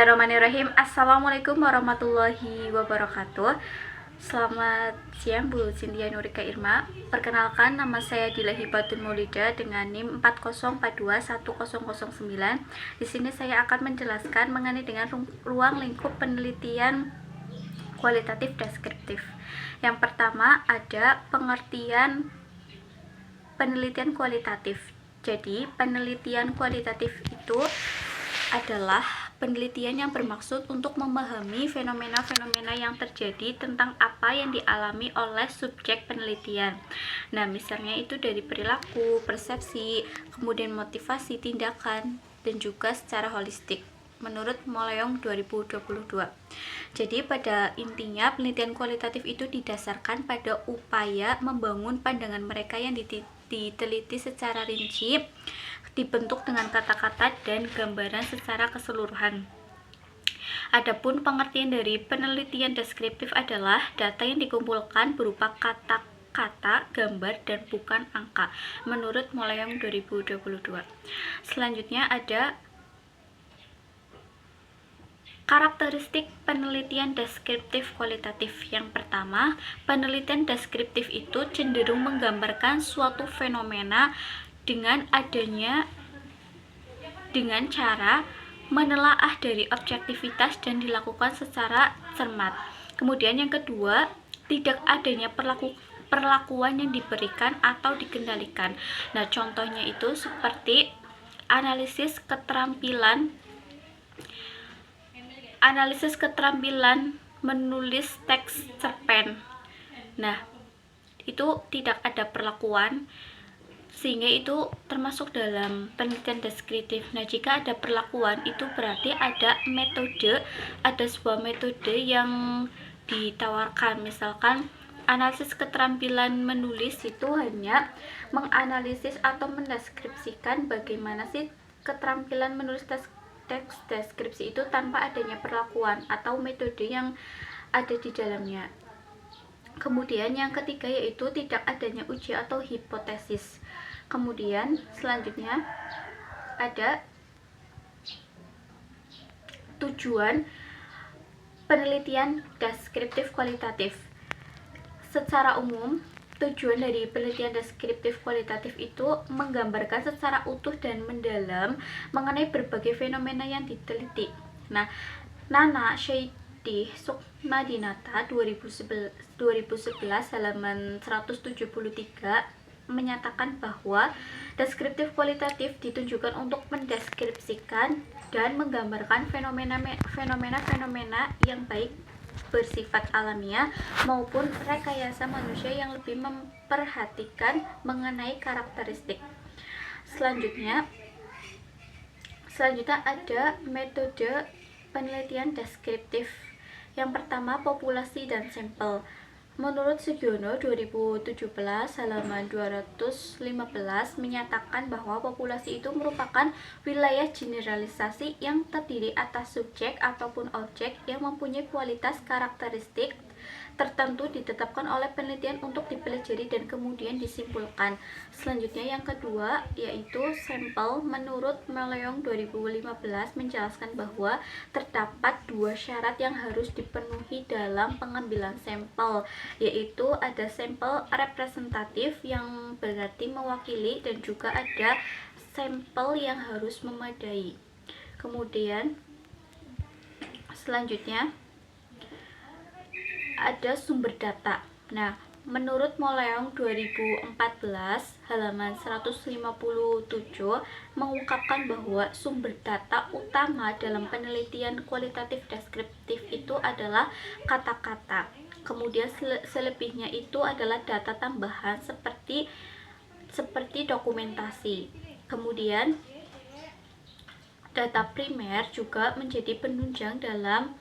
Bismillahirrahmanirrahim. Assalamualaikum warahmatullahi wabarakatuh. Selamat siang Bu Cynthia Nurika Irma. Perkenalkan, nama saya Dila Hibatun Maulida dengan NIM 40421009. Di sini saya akan menjelaskan mengenai dengan ruang lingkup penelitian kualitatif deskriptif. Yang pertama ada pengertian penelitian kualitatif. Jadi, penelitian kualitatif itu adalah penelitian yang bermaksud untuk memahami fenomena-fenomena yang terjadi tentang apa yang dialami oleh subjek penelitian. Nah, misalnya itu dari perilaku, persepsi, kemudian motivasi, tindakan, dan juga secara holistik menurut Moleong 2022. Jadi pada intinya penelitian kualitatif itu didasarkan pada upaya membangun pandangan mereka yang diteliti secara rinci, dibentuk dengan kata-kata dan gambaran secara keseluruhan. Adapun pengertian dari penelitian deskriptif adalah data yang dikumpulkan berupa kata-kata, gambar, dan bukan angka menurut Moleong 2022. Selanjutnya ada karakteristik penelitian deskriptif kualitatif. Yang pertama, penelitian deskriptif itu cenderung menggambarkan suatu fenomena dengan cara menelaah dari objektivitas dan dilakukan secara cermat. Kemudian yang kedua, tidak adanya perlakuan yang diberikan atau dikendalikan. Nah, contohnya itu seperti analisis keterampilan menulis teks cerpen. Nah, itu tidak ada perlakuan, sehingga itu termasuk dalam penelitian deskriptif. Nah, jika ada perlakuan, itu berarti ada sebuah metode yang ditawarkan. Misalkan analisis keterampilan menulis itu hanya menganalisis atau mendeskripsikan bagaimana sih keterampilan menulis teks deskripsi itu tanpa adanya perlakuan atau metode yang ada di dalamnya. Kemudian yang ketiga yaitu tidak adanya uji atau hipotesis. Kemudian selanjutnya ada tujuan penelitian deskriptif kualitatif. Secara umum, tujuan dari penelitian deskriptif kualitatif itu menggambarkan secara utuh dan mendalam mengenai berbagai fenomena yang diteliti. Nah, Nana Syaidi Sukmadinata 2011 halaman 173 menyatakan bahwa deskriptif kualitatif ditunjukkan untuk mendeskripsikan dan menggambarkan fenomena yang baik bersifat alamiah maupun rekayasa manusia yang lebih memperhatikan mengenai karakteristik. Selanjutnya ada metode penelitian deskriptif. Yang pertama, populasi dan sampel. Menurut Sugiono 2017 halaman 215 menyatakan bahwa populasi itu merupakan wilayah generalisasi yang terdiri atas subjek ataupun objek yang mempunyai kualitas karakteristik tertentu ditetapkan oleh penelitian untuk dipelajari dan kemudian disimpulkan. Selanjutnya yang kedua yaitu sampel. Menurut Moleong 2015 menjelaskan bahwa terdapat dua syarat yang harus dipenuhi dalam pengambilan sampel, yaitu ada sampel representatif yang berarti mewakili dan juga ada sampel yang harus memadai. Kemudian selanjutnya ada sumber data. Nah, menurut Moleong 2014 halaman 157 mengungkapkan bahwa sumber data utama dalam penelitian kualitatif deskriptif itu adalah kata-kata. Kemudian selebihnya itu adalah data tambahan seperti dokumentasi. Kemudian data primer juga menjadi penunjang dalam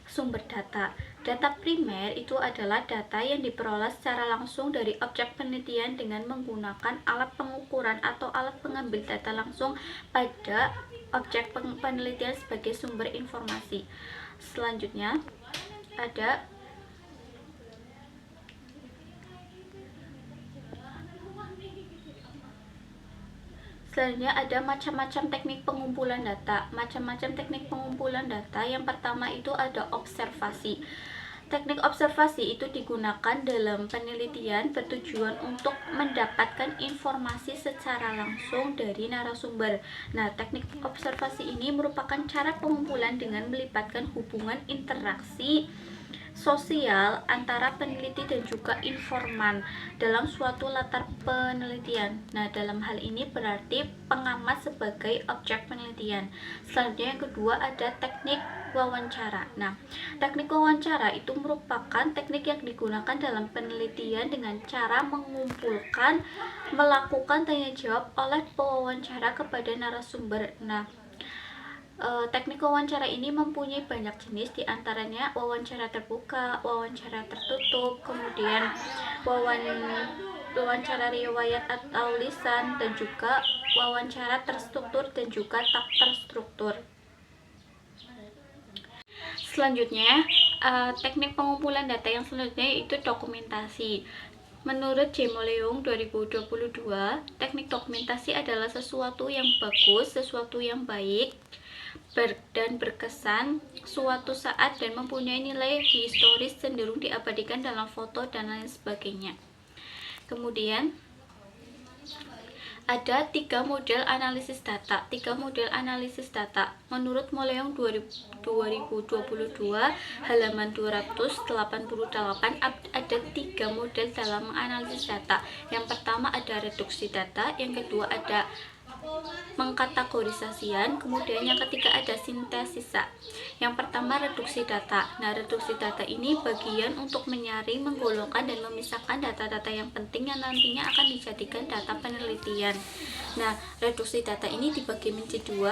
sumber data. Data primer itu adalah data yang diperoleh secara langsung dari objek penelitian dengan menggunakan alat pengukuran atau alat pengambil data langsung pada objek penelitian sebagai sumber informasi. Selanjutnya ada Selanjutnya ada macam-macam teknik pengumpulan data. Macam-macam teknik pengumpulan data. Yang pertama itu ada observasi. Teknik observasi itu digunakan dalam penelitian bertujuan untuk mendapatkan informasi secara langsung dari narasumber. Nah, teknik observasi ini merupakan cara pengumpulan dengan melibatkan hubungan interaksi sosial antara peneliti dan juga informan dalam suatu latar penelitian. Nah, dalam hal ini berarti pengamat sebagai objek penelitian. Selanjutnya yang kedua ada teknik wawancara. Nah, teknik wawancara itu merupakan teknik yang digunakan dalam penelitian dengan cara melakukan tanya jawab oleh pewawancara kepada narasumber. Nah, teknik wawancara ini mempunyai banyak jenis, diantaranya wawancara terbuka, wawancara tertutup, kemudian wawancara riwayat atau lisan, dan juga wawancara terstruktur dan juga tak terstruktur. Selanjutnya, teknik pengumpulan data yang selanjutnya itu dokumentasi. Menurut Jemo Leung 2022, teknik dokumentasi adalah sesuatu yang bagus, sesuatu yang baik, dan berkesan suatu saat dan mempunyai nilai historis cenderung diabadikan dalam foto dan lain sebagainya. Kemudian ada 3 model analisis data. Menurut Moleong 2022 halaman 288 ada 3 model dalam menganalisis data. Yang pertama ada reduksi data, yang kedua ada mengkategorisasian, kemudian yang ketiga ada sintesisa. Yang pertama reduksi data. Nah, reduksi data ini bagian untuk menyaring, menggolongkan, dan memisahkan data-data yang penting yang nantinya akan dijadikan data penelitian. Nah, reduksi data ini dibagi menjadi 2.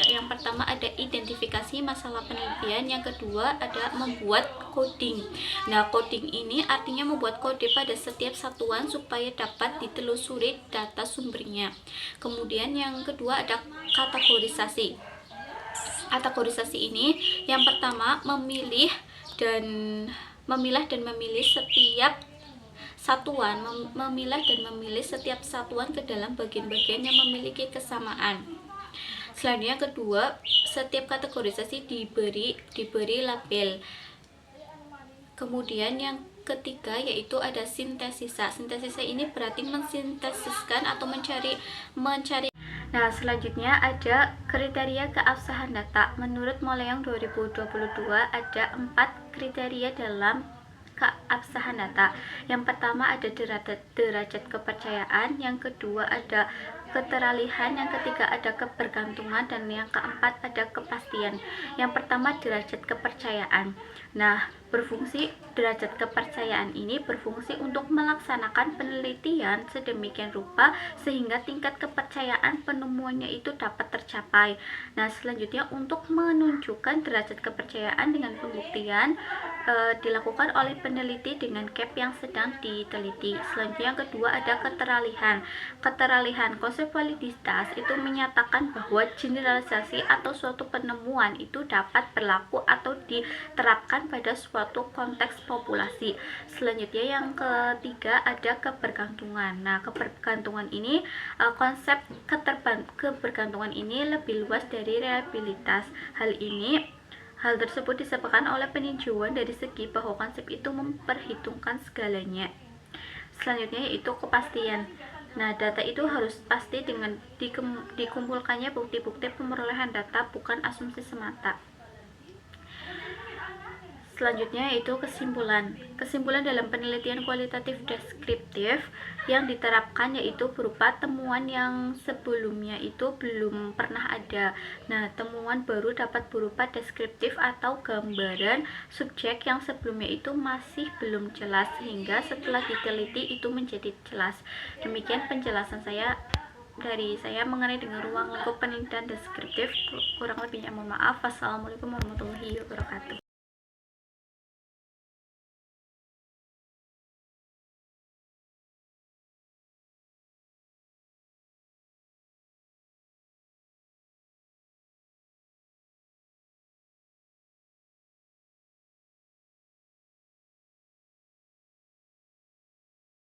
Yang pertama ada identifikasi masalah penelitian, yang kedua ada membuat coding. Nah, coding ini artinya membuat kode pada setiap satuan supaya dapat ditelusuri data sumbernya. Kemudian yang kedua ada kategorisasi. Kategorisasi ini yang pertama memilah dan memilih setiap satuan, setiap satuan ke dalam bagian-bagian yang memiliki kesamaan. Selanjutnya yang kedua, setiap kategorisasi diberi label. Kemudian yang ketiga yaitu ada sintesisa. Sintesisa ini berarti mensintesiskan atau mencari. Nah, selanjutnya ada kriteria keabsahan data. Menurut Moleong 2022 ada 4 kriteria dalam keabsahan data. Yang pertama ada derajat kepercayaan, yang kedua ada keteralihan, yang ketiga ada kebergantungan, dan yang keempat ada kepastian. Yang pertama derajat kepercayaan. Nah, derajat kepercayaan ini berfungsi untuk melaksanakan penelitian sedemikian rupa sehingga tingkat kepercayaan penemuannya itu dapat tercapai. Nah, selanjutnya untuk menunjukkan derajat kepercayaan dengan pembuktian dilakukan oleh peneliti dengan cap yang sedang diteliti. Selanjutnya yang kedua ada keteralihan. Konsep validitas itu menyatakan bahwa generalisasi atau suatu penemuan itu dapat berlaku atau diterapkan pada suatu konteks populasi. Selanjutnya yang ketiga ada kebergantungan. Nah, kebergantungan ini konsep kebergantungan ini lebih luas dari reliabilitas. Hal tersebut disebabkan oleh peninjauan dari segi bahwa konsep itu memperhitungkan segalanya. Selanjutnya yaitu kepastian. Nah, data itu harus pasti dengan dikumpulkannya bukti-bukti pemerolehan data, bukan asumsi semata. Selanjutnya yaitu kesimpulan. Kesimpulan dalam penelitian kualitatif deskriptif yang diterapkan yaitu berupa temuan yang sebelumnya itu belum pernah ada. Nah, temuan baru dapat berupa deskriptif atau gambaran subjek yang sebelumnya itu masih belum jelas sehingga setelah diteliti itu menjadi jelas. Demikian penjelasan dari saya mengenai dengan ruang lingkup penelitian deskriptif. Kurang lebihnya mohon maaf. Wassalamualaikum warahmatullahi wabarakatuh.